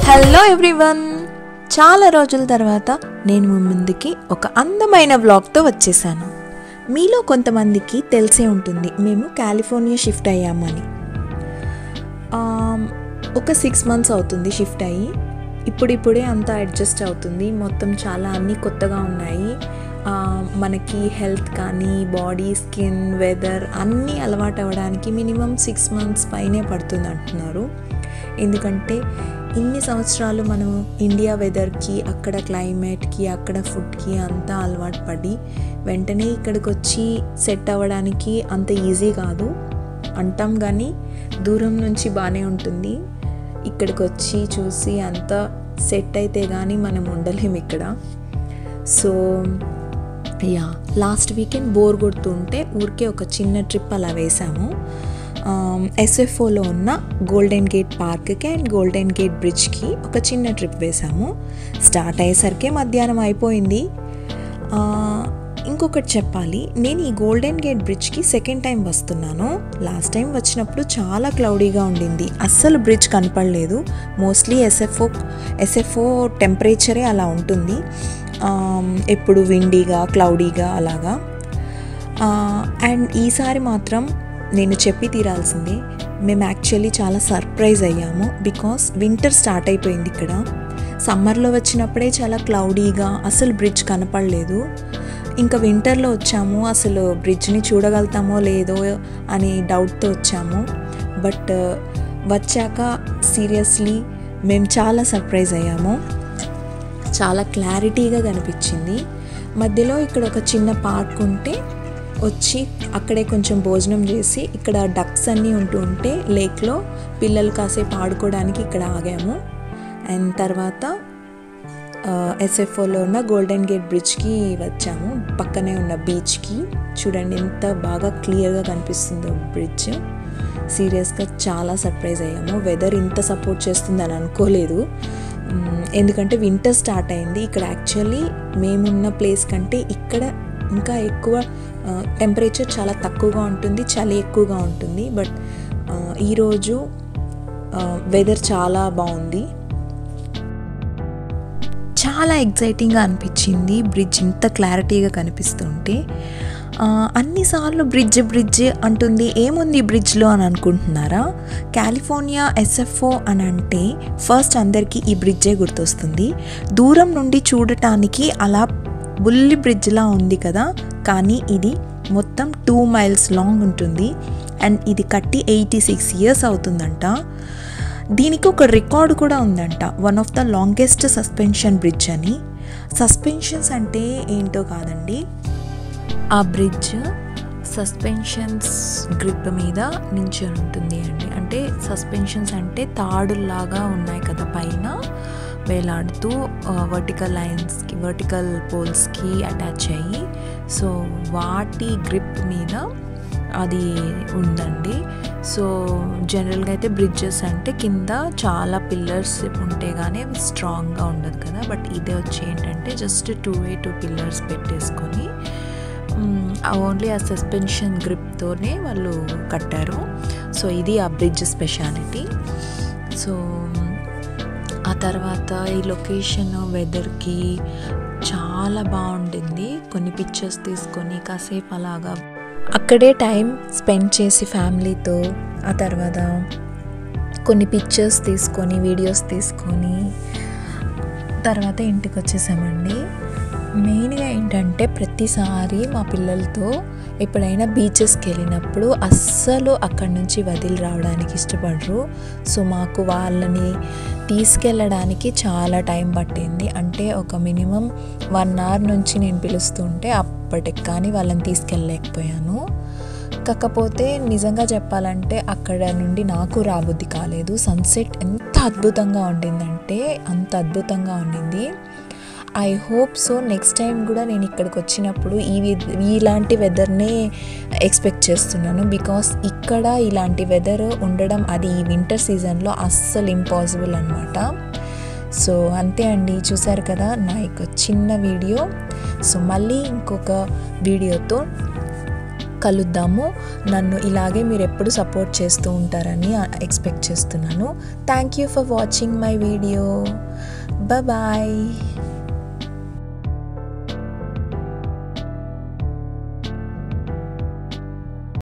Hello everyone, చాలా రోజుల తర్వాత నేను మీ ముందుకి ఒక అందమైన వ్లాగ్తో వచ్చేసాను. మీలో కొంతమందికి తెలిసే ఉంటుంది మేము కాలిఫోర్నియా షిఫ్ట్ అయ్యామని. ఒక 6 months అవుతుంది షిఫ్ట్ అయ్యి. ఇప్పుడిప్పుడే అంతా అడ్జస్ట్ అవుతుంది. మొత్తం చాలా అన్నీ కొత్తగా ఉన్నాయి. మనకి హెల్త్ కానీ బాడీ, స్కిన్, వెదర్ అన్నీ అలవాటు అవ్వడానికి మినిమం 6 months పైనే పడుతుంది అంటున్నారు. ఎందుకంటే ఇన్ని సంవత్సరాలు మనం ఇండియా వెదర్కి, అక్కడ క్లైమేట్కి, అక్కడ ఫుడ్కి అంతా అలవాటు పడి వెంటనే ఇక్కడికి వచ్చి సెట్ అవ్వడానికి అంత ఈజీ కాదు అంటాం. కానీ దూరం నుంచి బాగానే ఉంటుంది. ఇక్కడికి వచ్చి చూసి అంతా సెట్ అయితే కానీ మనం ఉండలేము ఇక్కడ. సో లాస్ట్ వీకెండ్ బోర్ కొడుతుంటే ఊరికే ఒక చిన్న ట్రిప్ అలా వేసాము. ఎస్ఎఫ్ఓలో ఉన్న గోల్డెన్ గేట్ పార్క్కి అండ్ గోల్డెన్ గేట్ బ్రిడ్జ్కి ఒక చిన్న ట్రిప్ వేసాము. స్టార్ట్ అయ్యేసరికి మధ్యాహ్నం అయిపోయింది. ఇంకొకటి చెప్పాలి, నేను ఈ గోల్డెన్ గేట్ బ్రిడ్జ్కి సెకండ్ టైం వస్తున్నాను. లాస్ట్ టైం వచ్చినప్పుడు చాలా క్లౌడీగా ఉండింది, అస్సలు బ్రిడ్జ్ కనపడలేదు. మోస్ట్లీ ఎస్ఎఫ్ఓ టెంపరేచరే అలా ఉంటుంది, ఎప్పుడు విండీగా, క్లౌడీగా అలాగా. అండ్ ఈసారి మాత్రం నేను చెప్పి తీరాల్సిందే, మేము యాక్చువల్లీ చాలా సర్ప్రైజ్ అయ్యాము. బికాస్ వింటర్ స్టార్ట్ అయిపోయింది ఇక్కడ. సమ్మర్లో వచ్చినప్పుడే చాలా క్లౌడీగా అసలు బ్రిడ్జ్ కనపడలేదు. ఇంకా వింటర్లో వచ్చాము, అసలు బ్రిడ్జ్ని చూడగలుగుతామో లేదో అని డౌట్తో వచ్చాము. బట్ వచ్చాక సీరియస్లీ మేము చాలా సర్ప్రైజ్ అయ్యాము. చాలా క్లారిటీగా కనిపించింది. మధ్యలో ఇక్కడ ఒక చిన్న పార్క్ ఉంటే వచ్చి అక్కడే కొంచెం భోజనం చేసి, ఇక్కడ డక్స్ అన్నీ ఉంటే లేక్లో పిల్లలు కాసేపు ఆడుకోవడానికి ఇక్కడ ఆగాము. అండ్ తర్వాత ఎస్ఎఫ్ఓలో ఉన్న గోల్డెన్ గేట్ బ్రిడ్జ్కి వచ్చాము. పక్కనే ఉన్న బీచ్కి చూడండి ఎంత బాగా క్లియర్గా కనిపిస్తుందో బ్రిడ్జ్. సీరియస్గా చాలా సర్ప్రైజ్ అయ్యాము. వెదర్ ఇంత సపోర్ట్ చేస్తుందని అనుకోలేదు. ఎందుకంటే వింటర్ స్టార్ట్ అయింది ఇక్కడ. యాక్చువల్లీ మేమున్న ప్లేస్ కంటే ఇక్కడ ఇంకా ఎక్కువ టెంపరేచర్ చాలా తక్కువగా ఉంటుంది, చలి ఎక్కువగా ఉంటుంది. బట్ ఈరోజు వెదర్ చాలా బాగుంది. చాలా ఎగ్జైటింగ్గా అనిపించింది బ్రిడ్జ్ ఇంత క్లారిటీగా కనిపిస్తుంటే. అన్నిసార్లు బ్రిడ్జ్ అంటుంది, ఏముంది బ్రిడ్జ్లో అని అనుకుంటున్నారా? కాలిఫోర్నియా ఎస్ఎఫ్ఓ అని అంటే ఫస్ట్ అందరికీ ఈ బ్రిడ్జే గుర్తొస్తుంది. దూరం నుండి చూడటానికి అలా బుల్లి బ్రిడ్జ్లా ఉంది కదా, కానీ ఇది మొత్తం 2 miles లాంగ్ ఉంటుంది. అండ్ ఇది కట్టి 86 years అవుతుందంట. దీనికి ఒక రికార్డు కూడా ఉందంట, one of the longest suspension bridge అని. సస్పెన్షన్స్ అంటే ఏంటో కాదండి, ఆ బ్రిడ్జ్ సస్పెన్షన్స్ గ్రిప్ మీద నించొని ఉంటుంది అండి. అంటే సస్పెన్షన్స్ అంటే తాడుల్లాగా ఉన్నాయి కదా పైన వేలాడుతూ, వర్టికల్ పోల్స్కి అటాచ్ అయ్యి, సో వాటి గ్రిప్ మీద అది ఉందండి. సో జనరల్గా అయితే బ్రిడ్జెస్ అంటే కింద చాలా పిల్లర్స్ ఉంటే కానీ అవి స్ట్రాంగ్గా ఉండదు కదా. బట్ ఇదే వచ్చి ఏంటంటే జస్ట్ 2 పిల్లర్స్ పెట్టేసుకొని ఓన్లీ ఆ సస్పెన్షన్ గ్రిప్తోనే వాళ్ళు కట్టారు. సో ఇది ఆ బ్రిడ్జ్ స్పెషాలిటీ. సో ఆ తర్వాత ఈ లొకేషన్ వెదర్కి చాలా బాగుండింది. కొన్ని పిక్చర్స్ తీసుకొని కాసేపు అలాగా అక్కడే టైం స్పెండ్ చేసి ఫ్యామిలీతో, ఆ తర్వాత కొన్ని పిక్చర్స్ తీసుకొని, వీడియోస్ తీసుకొని తర్వాత ఇంటికి వచ్చేసామండి. మెయిన్గా ఏంటంటే ప్రతిసారి మా పిల్లలతో ఎప్పుడైనా బీచెస్కి వెళ్ళినప్పుడు అస్సలు అక్కడి నుంచి వదిలి రావడానికి ఇష్టపడరు. సో మాకు వాళ్ళని తీసుకెళ్ళడానికి చాలా టైం పట్టింది. అంటే ఒక మినిమం 1 hour నుంచి నేను పిలుస్తుంటే అప్పటికి కానీ వాళ్ళని తీసుకెళ్ళలేకపోయాను. కాకపోతే నిజంగా చెప్పాలంటే అక్కడ నుండి నాకు రాబుద్ది కాలేదు. సన్సెట్ ఎంత అద్భుతంగా ఉండిందంటే అంత అద్భుతంగా ఉండింది. I hope so next time కూడా నేను ఇక్కడికి వచ్చినప్పుడు ఇలాంటి వెదర్నే ఎక్స్పెక్ట్ చేస్తున్నాను. బికాస్ ఇక్కడ ఇలాంటి వెదర్ ఉండడం అది ఈ వింటర్ సీజన్లో అస్సలు ఇంపాసిబుల్ అనమాట. సో అంతే అండి, చూసారు కదా నా చిన్న వీడియో. సో మళ్ళీ ఇంకొక వీడియోతో కలుద్దాము. నన్ను ఇలాగే మీరు ఎప్పుడు సపోర్ట్ చేస్తూ ఉంటారని ఎక్స్పెక్ట్ చేస్తున్నాను. Thank you for watching my video. Bye.